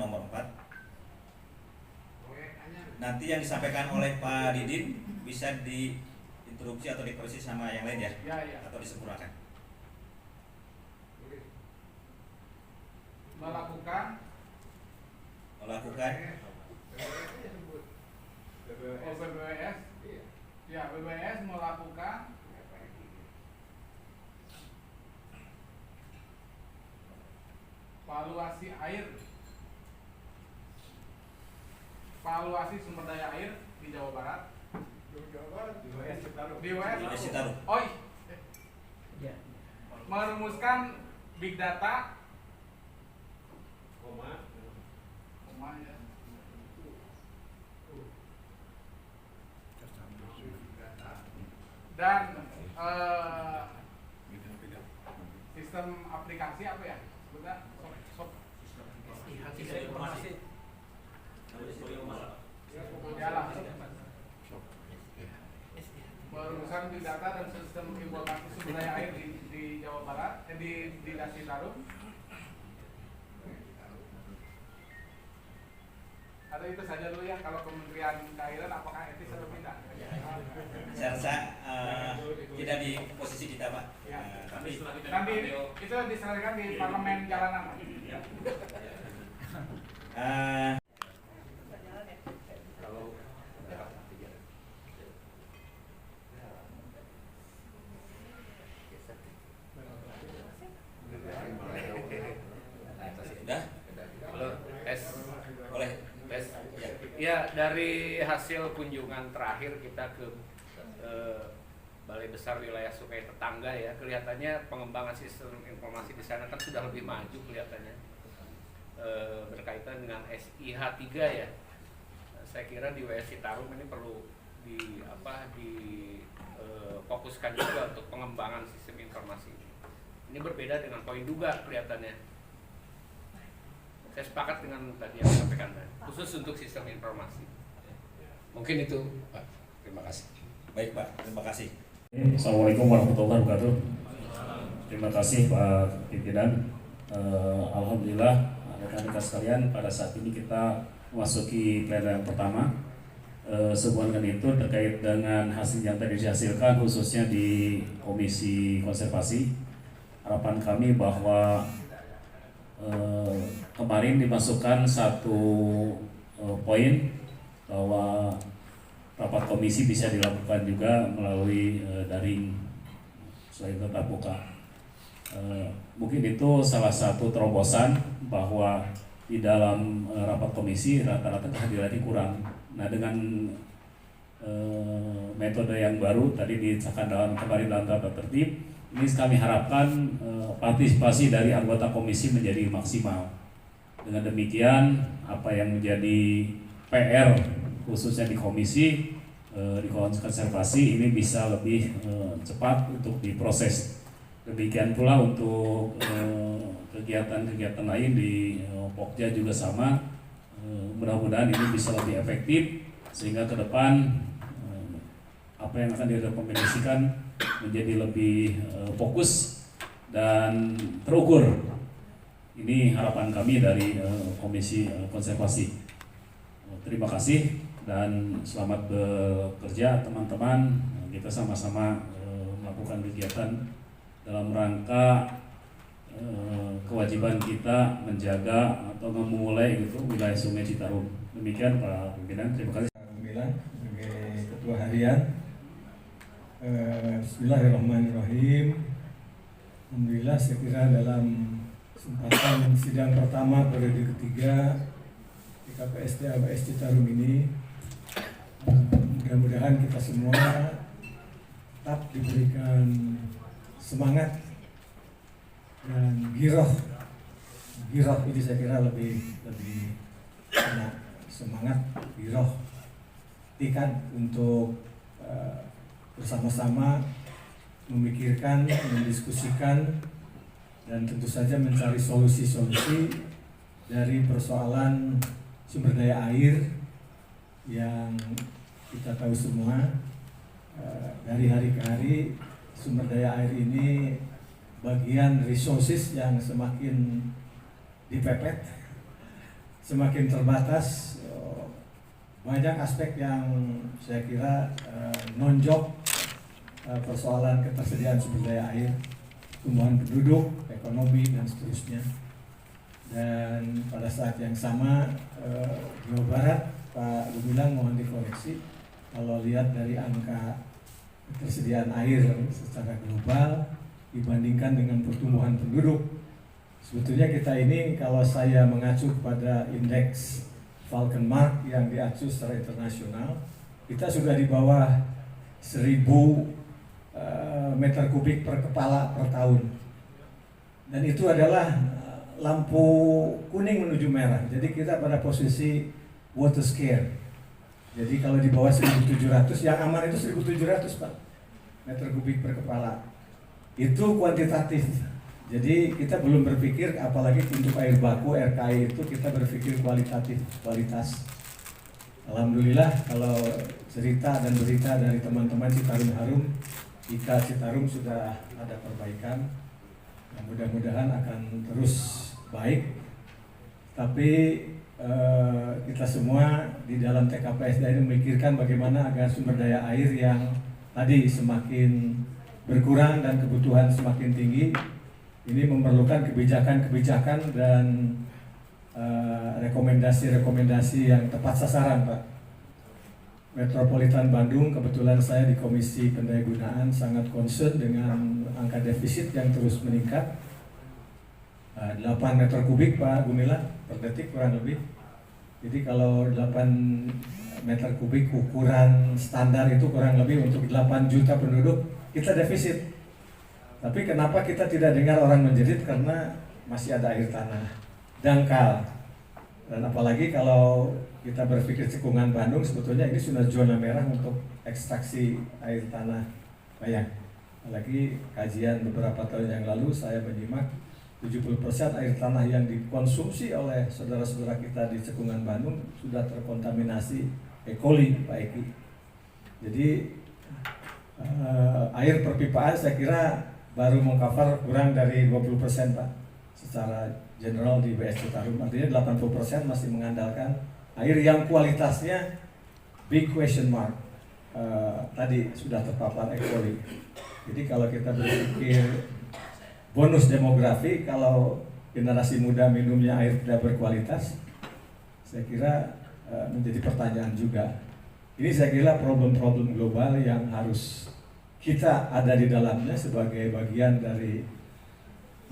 nomor 4. Nanti yang disampaikan oleh Pak Didin bisa diinterupsi atau dikoreksi sama yang lain ya, atau disempurnakan. Melakukan BBWS ya, BBWS melakukan valuasi sumber daya air di Jawa Barat. Di WS Citarum. Merumuskan big data, ya. Dan sistem aplikasi apa ya? Sebutnya merumuskan big data dan sistem informasi sumber daya air di Jawa Barat, di Citarum. Atau itu saja dulu ya, kalau Kementerian Keairan apakah etis atau tidak? Saya rasa tidak di posisi kita, Pak. Ya. Nanti itu diserahkan di parlemen jalanan. Ya, dari hasil kunjungan terakhir kita ke Balai Besar Wilayah Sungai Tetangga ya, kelihatannya pengembangan sistem informasi di sana kan sudah lebih maju kelihatannya, berkaitan dengan SIH3 ya. Saya kira di WS Citarum ini perlu fokuskan juga untuk pengembangan sistem informasi. Ini berbeda dengan poin duga kelihatannya. Saya sepakat dengan tadi yang disampaikan, khusus untuk sistem informasi. Mungkin itu, Pak. Terima kasih. Baik, Pak. Terima kasih. Assalamualaikum warahmatullahi wabarakatuh. Terima kasih Pak Pimpinan. Alhamdulillah, rekan-rekan sekalian, pada saat ini kita memasuki plenum yang pertama. Sehubungan dengan itu terkait dengan hasil yang tadi dihasilkan, khususnya di Komisi Konservasi, harapan kami bahwa kemarin dimasukkan satu poin bahwa rapat komisi bisa dilakukan juga melalui daring selain tetap muka. Mungkin itu salah satu terobosan bahwa di dalam rapat komisi rata-rata kehadirannya kurang. Nah, dengan metode yang baru tadi disahkan kemarin dalam tata tertib, ini kami harapkan partisipasi dari anggota komisi menjadi maksimal. Dengan demikian, apa yang menjadi PR khususnya di komisi di konservasi ini bisa lebih cepat untuk diproses. Demikian pula untuk kegiatan-kegiatan lain di Pokja juga sama. Mudah-mudahan ini bisa lebih efektif sehingga ke depan apa yang akan direkomendasikan menjadi lebih fokus dan terukur. Ini harapan kami dari Komisi Konservasi. Terima kasih dan selamat bekerja teman-teman. Kita sama-sama melakukan kegiatan dalam rangka kewajiban kita menjaga atau memulai wilayah Sungai Citarum. Demikian Pak Pimpinan, terima kasih. Alhamdulillah sebagai Ketua Harian. Bismillahirrahmanirrahim. Alhamdulillah, saya kira dalam kesempatan sidang pertama periode ketiga di KPST AWS Citarum ini, mudah-mudahan kita semua tetap diberikan semangat dan giroh ini saya kira lebih enak, semangat, giroh, ikan untuk bersama-sama memikirkan, mendiskusikan, dan tentu saja mencari solusi-solusi dari persoalan sumber daya air yang kita tahu semua dari hari ke hari sumber daya air ini bagian resources yang semakin dipepet, semakin terbatas. Banyak aspek yang saya kira nonjok persoalan ketersediaan sumber daya air, tumbuhan penduduk, ekonomi, dan seterusnya. Dan pada saat yang sama Jawa Barat, Pak Gumilang mohon dikoreksi, kalau lihat dari angka ketersediaan air secara global dibandingkan dengan pertumbuhan penduduk, sebetulnya kita ini kalau saya mengacu pada indeks Falcon Mark yang diacu secara internasional, kita sudah di bawah 1000 meter kubik per kepala per tahun. Dan itu adalah lampu kuning menuju merah. Jadi kita pada posisi water scare. Jadi kalau di bawah 1700, yang aman itu 1700 Pak meter kubik per kepala. Itu kuantitatif. Jadi kita belum berpikir, apalagi untuk air baku RKI itu kita berpikir kualitas. Alhamdulillah kalau cerita dan berita dari teman-teman Citarum Harum, IKA Citarum sudah ada perbaikan. Yang mudah-mudahan akan terus baik. Tapi kita semua di dalam TKPSDA ini memikirkan bagaimana agar sumber daya air yang tadi semakin berkurang dan kebutuhan semakin tinggi, ini memerlukan kebijakan-kebijakan dan rekomendasi-rekomendasi yang tepat sasaran, Pak. Metropolitan Bandung, kebetulan saya di Komisi Pendayagunaan sangat concern dengan angka defisit yang terus meningkat. 8 meter kubik Pak Gumilang per detik kurang lebih. Jadi kalau 8 meter kubik ukuran standar itu kurang lebih untuk 8 juta penduduk, kita defisit. Tapi kenapa kita tidak dengar orang menjerit? Karena masih ada air tanah dangkal. Dan apalagi kalau kita berpikir cekungan Bandung, sebetulnya ini sudah zona merah untuk ekstraksi air tanah layak. Apalagi kajian beberapa tahun yang lalu saya menyimak 70% air tanah yang dikonsumsi oleh saudara-saudara kita di cekungan Bandung sudah terkontaminasi E. coli, Pak Eki. Jadi air perpipaan saya kira baru mengcover kurang dari 20% Pak secara general di BS Citarum. Artinya 80% masih mengandalkan air yang kualitasnya big question mark. Tadi sudah terpapar E. coli. Jadi kalau kita berpikir bonus demografi, kalau generasi muda minumnya air tidak berkualitas, saya kira menjadi pertanyaan juga. Ini saya kira problem-problem global yang harus kita ada di dalamnya sebagai bagian dari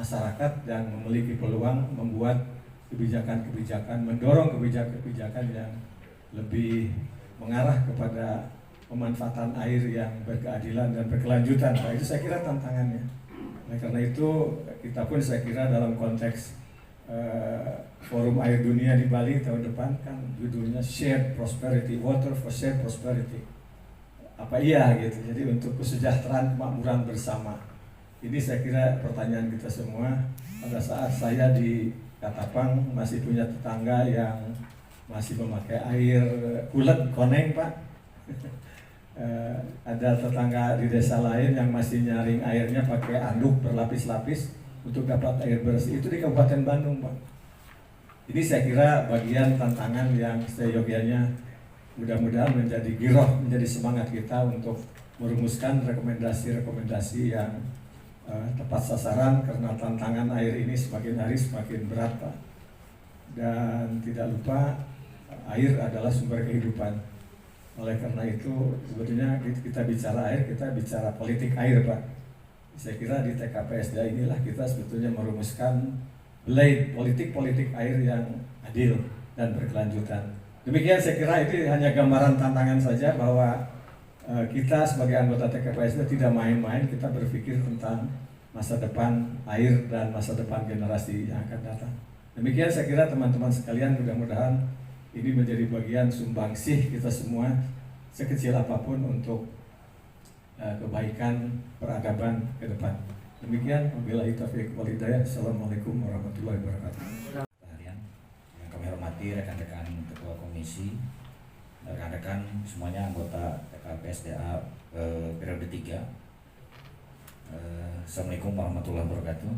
masyarakat yang memiliki peluang membuat kebijakan-kebijakan, mendorong kebijakan-kebijakan yang lebih mengarah kepada pemanfaatan air yang berkeadilan dan berkelanjutan. Nah, itu saya kira tantangannya. Nah, karena itu kita pun saya kira dalam konteks Forum Air Dunia di Bali tahun depan kan judulnya Shared Prosperity, Water for Shared Prosperity. Apa iya gitu, jadi untuk kesejahteraan kemakmuran bersama. Ini saya kira pertanyaan kita semua. Pada saat saya di Katapang masih punya tetangga yang masih memakai air kulet koneng Pak. Ada tetangga di desa lain yang masih nyaring airnya pakai anduk berlapis-lapis untuk dapat air bersih. Itu di Kabupaten Bandung Pak. Ini saya kira bagian tantangan yang seyogianya mudah-mudahan menjadi giroh, menjadi semangat kita untuk merumuskan rekomendasi-rekomendasi yang tepat sasaran, karena tantangan air ini semakin hari semakin berat Pak. Dan tidak lupa air adalah sumber kehidupan. Oleh karena itu sebetulnya kita bicara air, kita bicara politik air Pak. Saya kira di TKPSDA inilah kita sebetulnya merumuskan blade politik air yang adil dan berkelanjutan. Demikian saya kira itu hanya gambaran tantangan saja bahwa kita sebagai anggota TKPSDA tidak main-main, kita berpikir tentang masa depan air dan masa depan generasi yang akan datang. Demikian saya kira teman-teman sekalian, mudah-mudahan ini menjadi bagian sumbangsih kita semua sekecil apapun untuk kebaikan peradaban ke depan. Demikian, wabillahi taufiq wal hidayah. Assalamualaikum warahmatullahi wabarakatuh. Yang kami hormati rekan-rekan ketua komisi, rekan-rekan semuanya anggota TKPSDA periode 3. Assalamualaikum warahmatullahi wabarakatuh.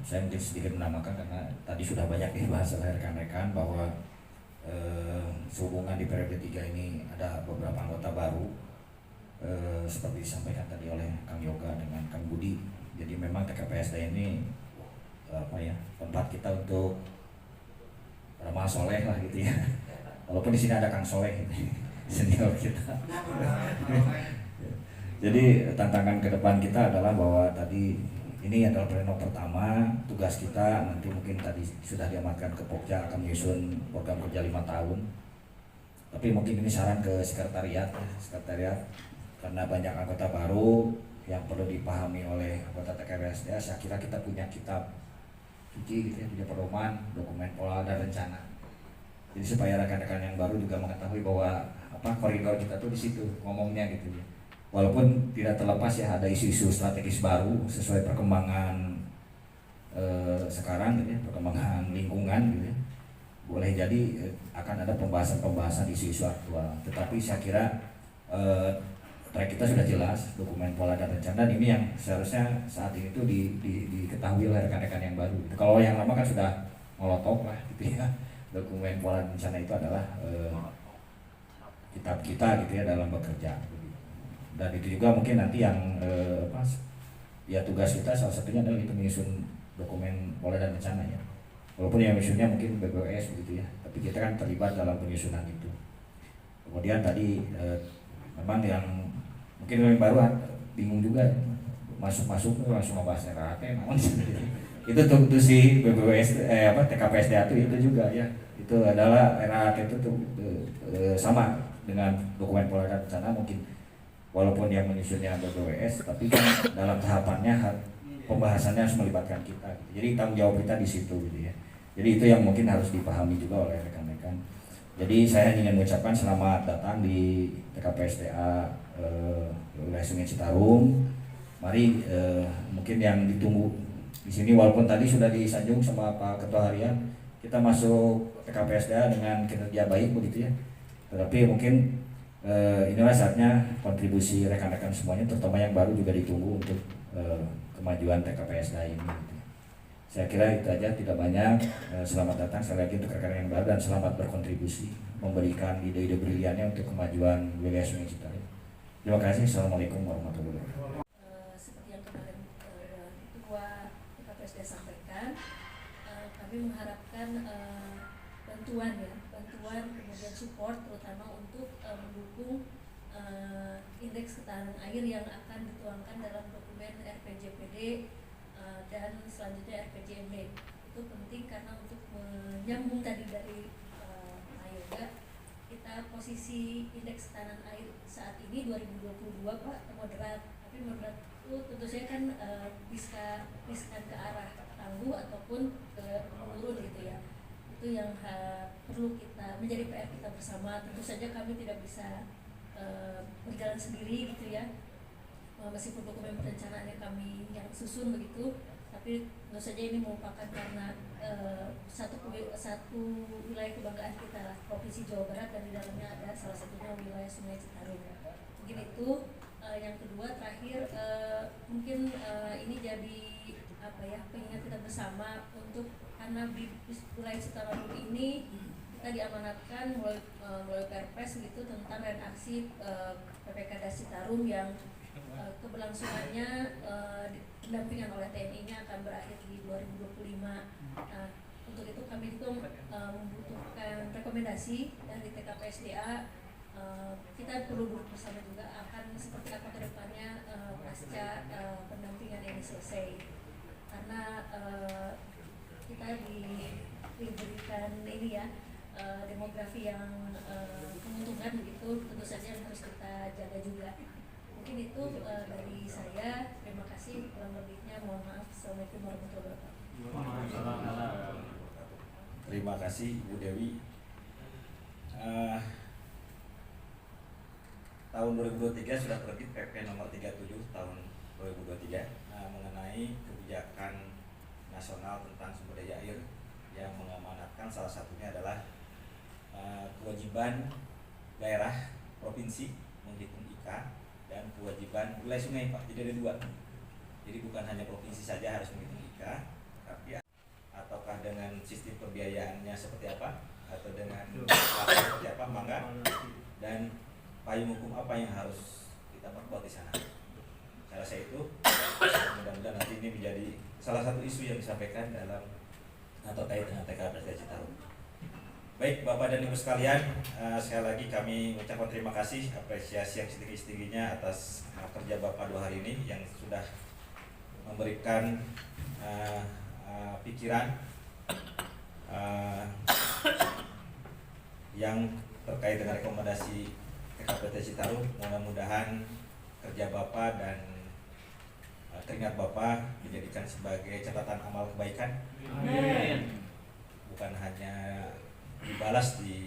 Saya mungkin sedikit menamakan karena tadi sudah banyak dibahas oleh rekan-rekan bahwa sehubungan di periode 3 ini ada beberapa anggota baru seperti disampaikan tadi oleh Kang Yoga dengan Kang Budi. Jadi memang TKPSD ini tempat kita untuk ramah soleh lah gitu ya. Walaupun di sini ada Kang Soleh gitu, senior kita. Jadi tantangan ke depan kita adalah bahwa tadi ini adalah pleno pertama, tugas kita nanti mungkin tadi sudah diamankan ke Pokja akan menyusun program kerja 5 tahun. Tapi mungkin ini saran ke sekretariat karena banyak anggota baru yang perlu dipahami oleh anggota TKPSD. Saya kira kita punya kitab suci gitu ya, punya pedoman, dokumen pola dan rencana. Jadi supaya rekan-rekan yang baru juga mengetahui bahwa koridor kita tuh di situ ngomongnya gitu ya. Walaupun tidak terlepas ya ada isu-isu strategis baru sesuai perkembangan sekarang gitu ya, perkembangan lingkungan gitu ya. Boleh jadi akan ada pembahasan isu-isu aktual. Tetapi saya kira track kita sudah jelas, dokumen pola dan rencana. Dan ini yang seharusnya saat ini tuh diketahui oleh rekan-rekan yang baru. Kalau yang lama kan sudah molotok lah gitu ya. Dokumen pola dan rencana itu adalah kitab kita gitu ya dalam bekerja. Dan itu juga mungkin nanti yang tugas kita salah satunya adalah itu menyusun dokumen pola dan rencana ya. Walaupun yang menyusunnya mungkin BPS begitu ya, tapi kita kan terlibat dalam penyusunan itu. Kemudian tadi memang yang mungkin yang baru bingung juga masuk langsung ngebahas RAT namun itu tuh si BPS TKPSD itu juga ya. Itu adalah RAT itu tuh sama dengan dokumen pola dan rencana mungkin. Walaupun yang menyusunnya BPWS, tapi kan dalam tahapannya pembahasannya harus melibatkan kita. Gitu. Jadi tanggung jawab kita di situ, gitu ya. Jadi itu yang mungkin harus dipahami juga oleh rekan-rekan. Jadi saya ingin mengucapkan selamat datang di TKPSDA wilayah Sungai Citarum. Mari mungkin yang ditunggu di sini, walaupun tadi sudah disanjung sama Pak Ketua Harian, kita masuk TKPSDA dengan kinerja baik begitu ya. Tetapi mungkin inilah saatnya kontribusi rekan-rekan semuanya, terutama yang baru juga ditunggu untuk kemajuan TKPSDA ini. Gitu. Saya kira itu aja, tidak banyak. Selamat datang sekali lagi untuk rekan-rekan yang baru dan selamat berkontribusi, memberikan ide-ide briliannya untuk kemajuan wilayah Sungai Citarum. Terima kasih. Assalamualaikum warahmatullahi wabarakatuh. Seperti yang kemarin Ketua TKPSDA sampaikan, kami mengharapkan bantuan kemudian support terutama untuk mendukung indeks ketahanan air yang akan dituangkan dalam dokumen RPJPD dan selanjutnya RPJMD. Itu penting karena untuk menyambung tadi dari Pak Yoga, kita posisi indeks ketahanan air saat ini 2022 Pak moderat, tapi moderat itu tentu saja kan bisa ke arah tangguh ataupun ke menurun gitu ya. Itu yang perlu kita menjadi PR kita bersama. Tentu saja kami tidak bisa berjalan sendiri gitu ya, meskipun dokumen perencanaannya kami yang susun begitu, tapi tentu saja ini merupakan karena satu wilayah kebanggaan kita lah, Provinsi Jawa Barat, dan di dalamnya ada salah satunya wilayah Sungai Citarum. Mungkin itu. Yang kedua terakhir mungkin ini jadi pengingat kita bersama untuk, karena di wilayah Citarum ini kita diamanatkan melalui Perpres gitu tentang reaksi PPKD Citarum yang keberlangsungannya didampingan oleh TNI-nya akan berakhir di 2025. Nah, untuk itu kami itu membutuhkan rekomendasi dari TKPSDA. Kita perlu duduk bersama juga akan seperti apa ke depannya pasca pendampingan ini selesai, karena kita diberikan ini ya demografi yang menguntungkan begitu, tentu saja yang harus kita jaga juga. Mungkin itu dari saya, terima kasih, kurang lebihnya mohon maaf. Assalamualaikum warahmatullahi wabarakatuh. Terima kasih Bu Dewi. Tahun 2023 sudah terbit PP nomor 37 tahun 2023 mengenai kebijakan nasional tentang sumber daya air yang mengamanatkan salah satunya adalah kewajiban daerah provinsi menghitung IK dan kewajiban wilayah sungai Pak. Jadi ada dua. Jadi bukan hanya provinsi saja harus menghitung IK, logika, tapi ataukah dengan sistem pembiayaannya seperti apa atau dengan seperti apa, maka dan payung hukum apa yang harus kita perkuat di sana. Saya rasa itu mudah-mudahan nanti ini menjadi salah satu isu yang disampaikan dalam atau kait dengan TKPSD Citarum. Baik Bapak dan Ibu sekalian, sekali lagi kami mengucapkan terima kasih, apresiasi yang setinggi-tingginya atas kerja Bapak 2 hari ini yang sudah memberikan pikiran yang terkait dengan rekomendasi TKPSD Citarum. Mudah-mudahan kerja Bapak dan keringat Bapak dijadikan sebagai catatan amal kebaikan. Amin. Bukan hanya dibalas di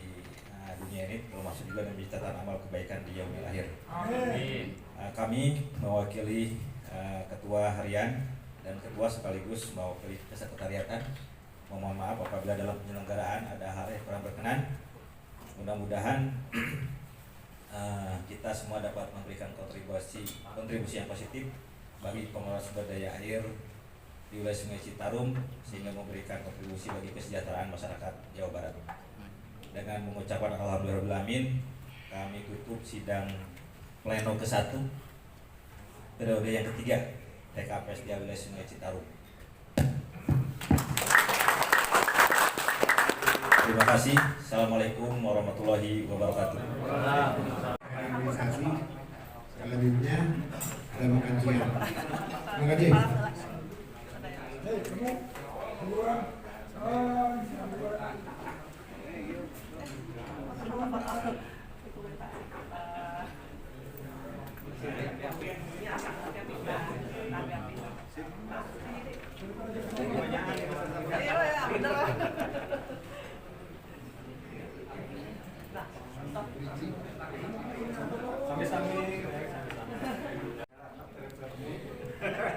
dunia ini, termasuk juga menjadi catatan amal kebaikan di yaumil akhir. Amin. Kami mewakili Ketua Harian dan Ketua sekaligus mewakili Kesekretariatan memohon maaf apabila dalam penyelenggaraan ada hal yang kurang berkenan. Mudah-mudahan kita semua dapat memberikan kontribusi yang positif bagi pengelola sumber daya air di wilayah Sungai Citarum sehingga memberikan kontribusi bagi kesejahteraan masyarakat Jawa Barat. Dengan mengucapkan alhamdulillahirabbil, kami tutup sidang pleno ke-1 periode yang ketiga TKPSD wilayah Sungai Citarum. Terima kasih. Assalamualaikum warahmatullahi wabarakatuh. Organisasi selanjutnya ada makan siang. Terima kasih.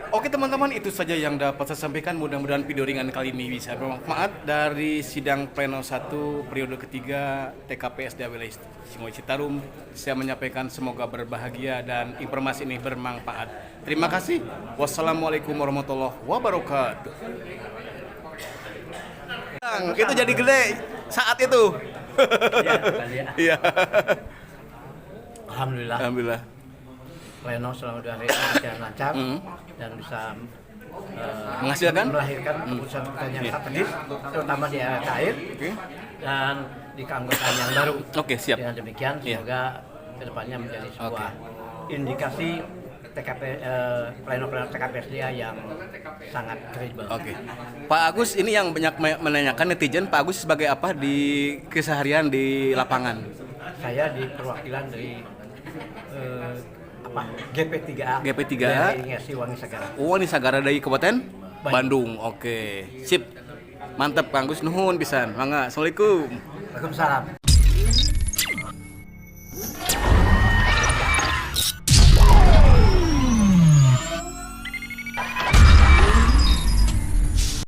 Oke teman-teman, itu saja yang dapat saya sampaikan. Mudah-mudahan video ringan kali ini bisa bermanfaat dari sidang pleno 1 periode ketiga TKPSD wilayah Sungai Citarum. Saya menyampaikan semoga berbahagia dan informasi ini bermanfaat. Terima kasih. Wassalamualaikum warahmatullahi wabarakatuh. Itu jadi gede saat itu. Iya. Alhamdulillah. Alhamdulillah. Pleno selama 2 hari berjalan lancar dan bisa Menghasilkan? melahirkan keputusan-keputusan yang strategis, terutama di area air dan di keanggotaan yang baru. Oke, siap. Dengan demikian Iya. semoga kedepannya menjadi sebuah indikasi pleno-pleno TKPSDA yang sangat kredibel. Oke. Pak Agus, ini yang banyak menanyakan netizen, Pak Agus sebagai apa di keseharian di lapangan? Saya di perwakilan dari GP3A. GP3A. Irigasi Wangi Sagara. Wangi Sagara dari Kabupaten Bandung. Oke. Sip. Mantap Pak Agus, nuhun pisan. Mangga. Assalamualaikum. Waalaikumsalam.